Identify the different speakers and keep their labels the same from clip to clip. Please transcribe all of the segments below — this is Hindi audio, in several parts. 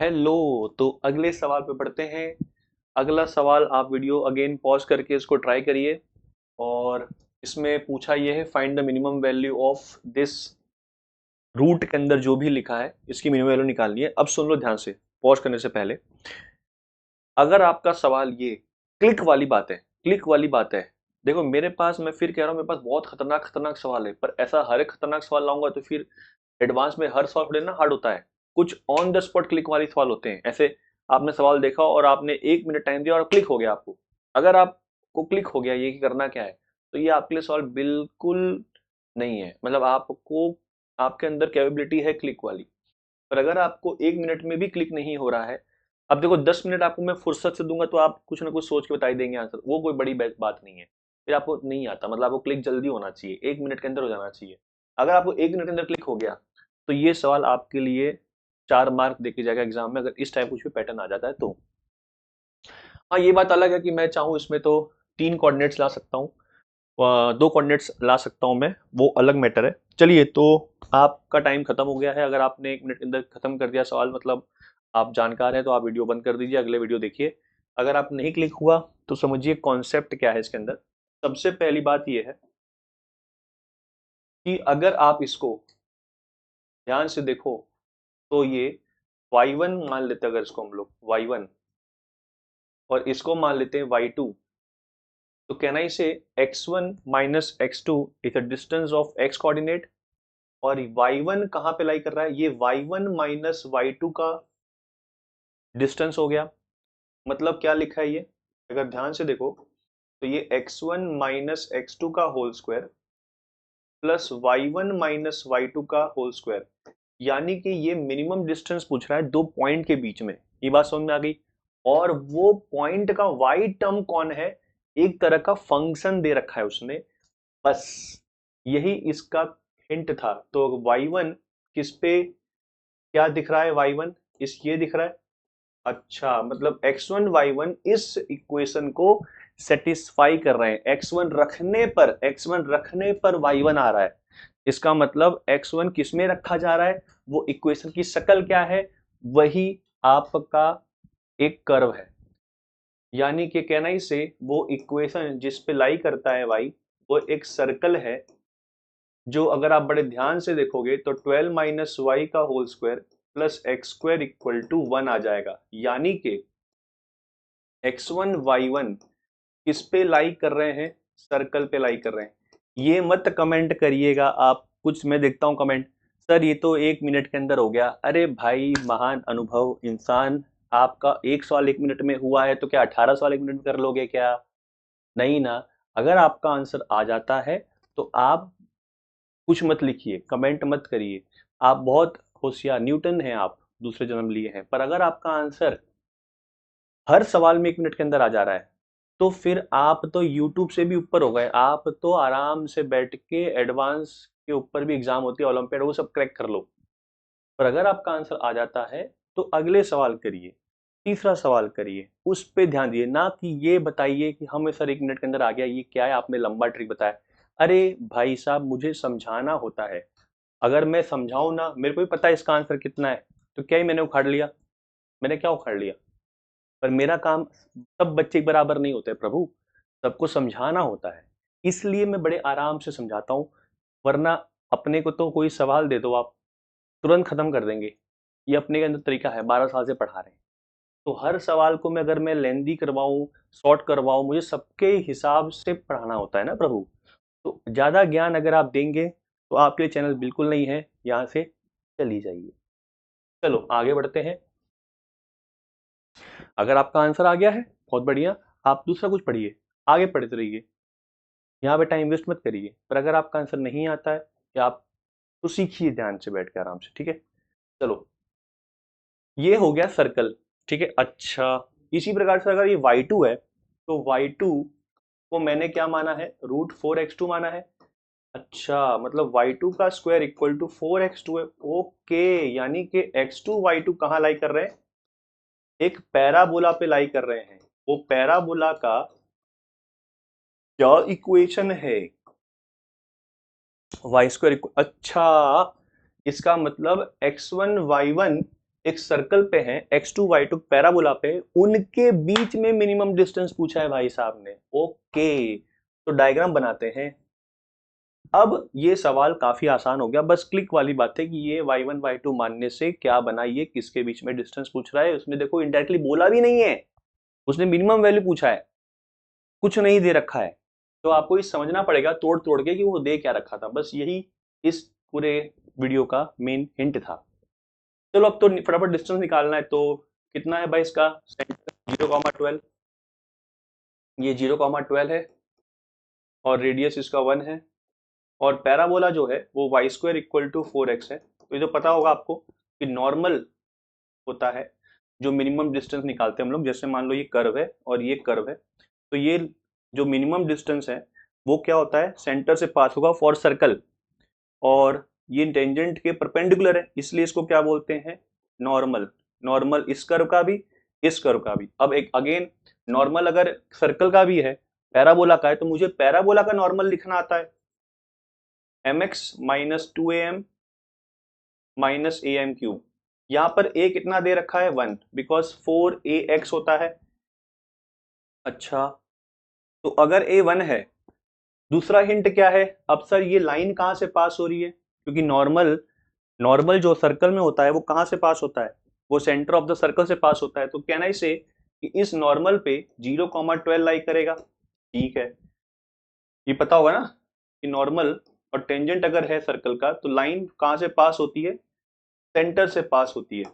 Speaker 1: हेलो। तो अगले सवाल पे बढ़ते हैं। अगला सवाल आप वीडियो अगेन पॉज करके इसको ट्राई करिए। और इसमें पूछा यह है, find the minimum value of this. Root के अंदर जो भी लिखा है इसकी मिनिमम वैल्यू निकालनी है। अब सुन लो ध्यान से, पॉज करने से पहले। अगर आपका सवाल ये क्लिक वाली बात है, क्लिक वाली बात है, देखो मेरे पास, मैं फिर कह रहा हूँ, मेरे पास बहुत खतरनाक खतरनाक सवाल है, पर ऐसा हर एक खतरनाक सवाल लाऊंगा तो फिर एडवांस में हर सवाल थोड़े ना हार्ड होता है। कुछ ऑन द स्पॉट क्लिक वाले सवाल होते हैं। ऐसे आपने सवाल देखा और आपने 1 मिनट टाइम दिया और क्लिक हो गया आपको। अगर आपको क्लिक हो गया ये कि करना क्या है, तो ये आपके लिए सवाल बिल्कुल नहीं है। मतलब आपको, आपके अंदर कैपेबिलिटी है क्लिक वाली, पर अगर आपको 1 मिनट में भी क्लिक नहीं हो रहा है। अब देखो 10 मिनट आपको मैं फुर्सत से दूंगा तो आप कुछ ना कुछ सोच के बता ही देंगे आंसर, वो कोई बड़ी बात नहीं है। फिर आपको नहीं आता, मतलब आपको क्लिक जल्दी होना चाहिए, 1 मिनट के अंदर हो जाना चाहिए। अगर आपको 1 मिनट के अंदर क्लिक हो गया तो ये सवाल आपके लिए 4 मार्क देके जाएगा एग्जाम में, अगर इस टाइप कुछ भी पैटर्न आ जाता है तो। हाँ, ये बात अलग है कि मैं चाहूँ इसमें तो 3 कोऑर्डिनेट्स ला सकता हूँ, 2 कोऑर्डिनेट्स ला सकता हूँ मैं, वो अलग मैटर है। चलिए, तो आपका टाइम खत्म हो गया है। अगर आपने 1 मिनट के अंदर खत्म कर दिया सवाल, मतलब आप जानकार हैं, तो आप वीडियो बंद कर दीजिए, अगले वीडियो देखिए। अगर आप नहीं क्लिक हुआ तो समझिए कॉन्सेप्ट क्या है इसके अंदर। सबसे पहली बात यह है कि अगर आप इसको ध्यान से देखो तो ये y1 मान लेते हैं, अगर इसको हम लोग y1 और इसको मान लेते हैं y2, तो कैन आई से x1 minus x2 is the distance of x coordinate. और y1 कहाँ पे लाई कर रहा है, ये y1 माइनस y2 का डिस्टेंस हो गया। मतलब क्या लिखा है ये, अगर ध्यान से देखो तो ये x1 माइनस x2 का whole square plus y1 minus y2 का होल स्क्वायर। यानी कि ये मिनिमम डिस्टेंस पूछ रहा है दो पॉइंट के बीच में। ये बात समझ में आ गई। और वो पॉइंट का y टर्म कौन है, एक तरह का फंक्शन दे रखा है उसने, बस यही इसका हिंट था। तो y1 किस पे, क्या दिख रहा है y1, इस ये दिख रहा है। अच्छा, मतलब x1 y1 इस इक्वेशन को सेटिस्फाई कर रहे हैं। x1 रखने पर y1 आ रहा है। इसका मतलब x1 किस में रखा जा रहा है, वो इक्वेशन की शक्ल क्या है, वही आपका एक कर्व है। यानी कि कहना ही से वो इक्वेशन जिस पे लाई करता है y, वो एक सर्कल है। जो अगर आप बड़े ध्यान से देखोगे तो 12 माइनस वाई का whole square plus x square equal to 1 आ जाएगा। यानी कि x1 y1 किस पे लाई कर रहे हैं, सर्कल पे लाई कर रहे हैं। ये मत कमेंट करिएगा आप कुछ, मैं देखता हूं कमेंट, सर ये तो 1 मिनट के अंदर हो गया। अरे भाई, महान अनुभव इंसान, आपका एक सवाल 1 मिनट में हुआ है तो क्या 18 सवाल 1 मिनट में कर लोगे क्या? नहीं ना। अगर आपका आंसर आ जाता है तो आप कुछ मत लिखिए, कमेंट मत करिए। आप बहुत होशियार न्यूटन हैं, आप दूसरे जन्म लिए हैं। पर अगर आपका आंसर हर सवाल में 1 मिनट के अंदर आ जा रहा है तो फिर आप तो यूट्यूब से भी ऊपर हो गए। आप तो आराम से बैठ के एडवांस के ऊपर भी एग्जाम होती है, ओलंपियाड, वो सब क्रैक कर लो। पर अगर आपका आंसर आ जाता है तो अगले सवाल करिए, तीसरा सवाल करिए, उस पे ध्यान दिए, ना कि ये बताइए कि हमें सर 1 मिनट के अंदर आ गया, ये क्या है, आपने लंबा ट्रिक बताया। अरे भाई साहब, मुझे समझाना होता है। अगर मैं समझाऊं ना, मेरे को भी पता है इसका आंसर कितना है, तो क्या ही मैंने उखाड़ लिया, मैंने क्या उखाड़ लिया। पर मेरा काम, सब बच्चे बराबर नहीं होते प्रभु, सबको समझाना होता है। इसलिए मैं बड़े आराम से समझाता हूँ। वरना अपने को तो कोई सवाल दे दो आप, तुरंत खत्म कर देंगे। ये अपने के अंदर तरीका है, 12 साल से पढ़ा रहे हैं। तो हर सवाल को मैं, अगर मैं लेंदी करवाऊं, शॉर्ट करवाऊं, मुझे सबके हिसाब से पढ़ाना होता है ना प्रभु। तो ज्यादा ज्ञान अगर आप देंगे तो आपके लिए चैनल बिल्कुल नहीं है, यहाँ से चली जाइए। चलो आगे बढ़ते हैं। अगर आपका आंसर आ गया है, बहुत बढ़िया, आप दूसरा कुछ पढ़िए, आगे पढ़ते रहिए, यहाँ पे टाइम वेस्ट मत करिए। पर अगर आपका आंसर नहीं आता है, या आप, तो सीखिए ध्यान से बैठ के आराम से, ठीक है। चलो, ये हो गया सर्कल, ठीक है। अच्छा, इसी प्रकार से अगर ये y2 है तो y2 को मैंने क्या माना है, √4x2 माना है। अच्छा, मतलब y2 का स्क्वायर इक्वल टू 4x2 है। ओके, यानी कि x2 y2 कहाँ लाई कर रहे हैं, एक पैराबोला पे लाई कर रहे हैं। वो पैराबोला का क्या इक्वेशन है, वाई स्क्वायर। अच्छा, इसका मतलब x1 y1 एक सर्कल पे है x2 y2 पैराबोला पे, उनके बीच में मिनिमम डिस्टेंस पूछा है भाई साहब ने। ओके, तो डायग्राम बनाते हैं। अब ये सवाल काफी आसान हो गया, बस क्लिक वाली बात है कि ये y1 y2 मानने से क्या बना, ये किसके बीच में डिस्टेंस पूछ रहा है। उसने देखो इनडायरेक्टली बोला भी नहीं है, उसने मिनिमम वैल्यू पूछा है, कुछ नहीं दे रखा है। तो आपको ये समझना पड़ेगा तोड़ तोड़ के कि वो दे क्या रखा था। बस यही इस पूरे वीडियो का मेन हिंट था। चलो अब तो फटाफट डिस्टेंस निकालना है। तो कितना है भाई इसका सेंटर 0,12, ये 0,12 है और रेडियस इसका 1 है और पैराबोला जो है वो Y square equal to 4x है। तो ये तो पता होगा आपको कि नॉर्मल होता है जो मिनिमम डिस्टेंस निकालते हैं हम लोग। जैसे मान लो ये कर्व है और ये कर्व है, तो ये जो मिनिमम डिस्टेंस है वो क्या होता है, सेंटर से पास होगा फॉर सर्कल, और ये टेंजेंट के परपेंडिकुलर है, इसलिए इसको क्या बोलते हैं, नॉर्मल। नॉर्मल इस कर्व का भी, इस कर्व का भी। अब एक अगेन नॉर्मल अगर सर्कल का भी है, पैराबोला का है, तो मुझे पैराबोला का नॉर्मल लिखना आता है mx minus 2am minus am cube. यहां पर a कितना दे रखा है 1, बिकॉज 4ax होता है। अच्छा, तो अगर a 1 है, दूसरा हिंट क्या है, अब सर ये लाइन कहां से पास हो रही है, क्योंकि नॉर्मल, नॉर्मल जो सर्कल में होता है वो कहां से पास होता है, वो सेंटर ऑफ द सर्कल से पास होता है। तो कैन आई से कि इस नॉर्मल पे 0,12 लाई करेगा। ठीक है, ये पता होगा ना कि नॉर्मल और टेंजेंट अगर है सर्कल का तो लाइन कहां से पास होती है, सेंटर से पास होती है।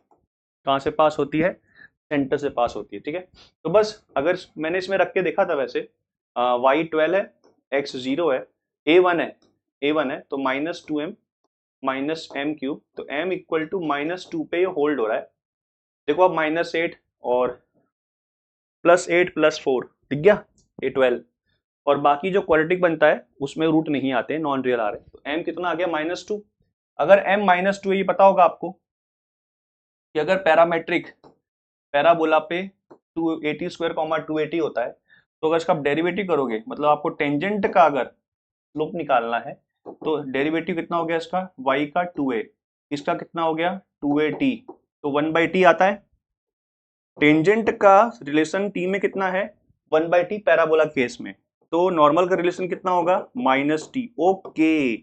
Speaker 1: कहां से पास होती है, सेंटर से पास होती है। ठीक है, तो बस अगर मैंने इसमें रख के देखा था, वैसे y 12 है, x 0 है, a 1 है, a 1 है, तो minus 2m minus m cube, तो m इक्वल टू -2 पे ये होल्ड हो रहा है। देखो अब -8 और +8 +4 दिख गया, a 12, और बाकी जो क्वाड्रेटिक बनता है उसमें रूट नहीं आते, नॉन रियल आ रहे हैं। तो m कितना आ गया -2। अगर m -2 है, ये पता होगा आपको कि अगर पैरामेट्रिक पैराबोला पे 280 स्क्वायर 280 होता है, तो अगर इसका आप डेरिवेटिव करोगे, मतलब आपको टेंजेंट का अगर स्लोप निकालना है, तो डेरिवेटिव कितना हो गया इसका, y का 2a, इसका कितना हो गया 2at, तो 1/t आता है। टेंजेंट का रिलेशन t में कितना है 1/t पैराबोला केस में, तो नॉर्मल का रिलेशन कितना होगा -t। ओके,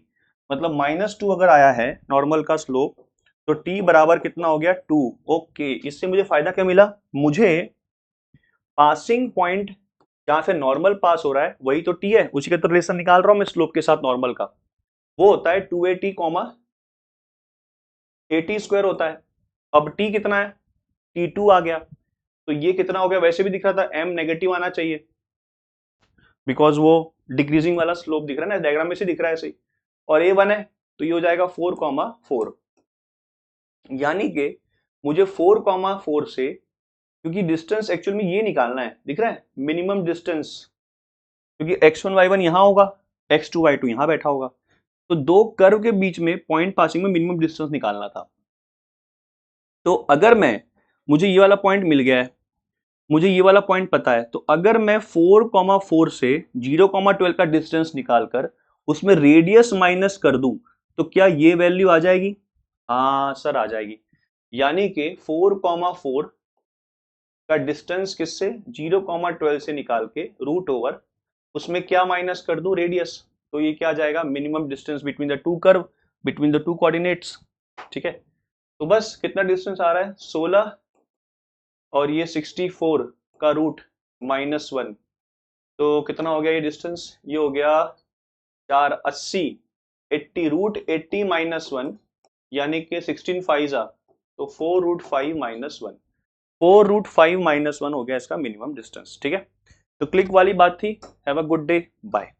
Speaker 1: मतलब -2 अगर आया है नॉर्मल का स्लोप, तो t बराबर कितना हो गया 2। ओके, इससे मुझे फायदा क्या मिला, मुझे पासिंग पॉइंट जहां से नॉर्मल पास हो रहा है वही तो t है, उसी का तो रिलेशन निकाल रहा हूं मैं स्लोप के साथ नॉर्मल का, वो होता है 2at, 80 स्क्वायर होता है। अब t कितना है, t2 आ गया, तो ये कितना हो गया, वैसे भी दिख रहा था m नेगेटिव आना चाहिए, बिकॉज वो डिक्रीजिंग वाला स्लोप दिख रहा है ना, डायग्राम में से दिख रहा है ऐसे ही। और a1 है तो ये हो जाएगा 4,4, यानी कि मुझे 4,4 से, क्योंकि डिस्टेंस एक्चुअल में ये निकालना है, दिख रहा है मिनिमम डिस्टेंस, क्योंकि x1 y1 यहां होगा, x2 y2 यहां बैठा होगा, तो दो कर्व के बीच में पॉइंट पासिंग में मिनिमम डिस्टेंस निकालना था। तो अगर मैं, मुझे ये वाला पॉइंट मिल गया है, मुझे ये वाला पॉइंट पता है, तो अगर मैं 4,4 से 0,12 का डिस्टेंस निकालकर उसमें रेडियस माइनस कर दूं, तो क्या ये वैल्यू आ जाएगी, हाँ सर आ जाएगी। यानी कि 4,4 का डिस्टेंस किससे, 0,12 से निकाल के रूट ओवर उसमें क्या माइनस कर दूं, रेडियस, तो ये क्या आ जाएगा, minimum distance between the two curve, between the two coordinates. ठीक है, तो बस कितना डिस्टेंस आ रहा है 16, और ये 64 का रूट -1, तो कितना हो गया ये डिस्टेंस, ये हो गया 480, 80 रूट 80 -1, यानी कि 16 5 तो 4√5 - 1, 4√5 - 1 हो गया इसका मिनिमम डिस्टेंस। ठीक है, तो क्लिक वाली बात थी। Have a good day, bye.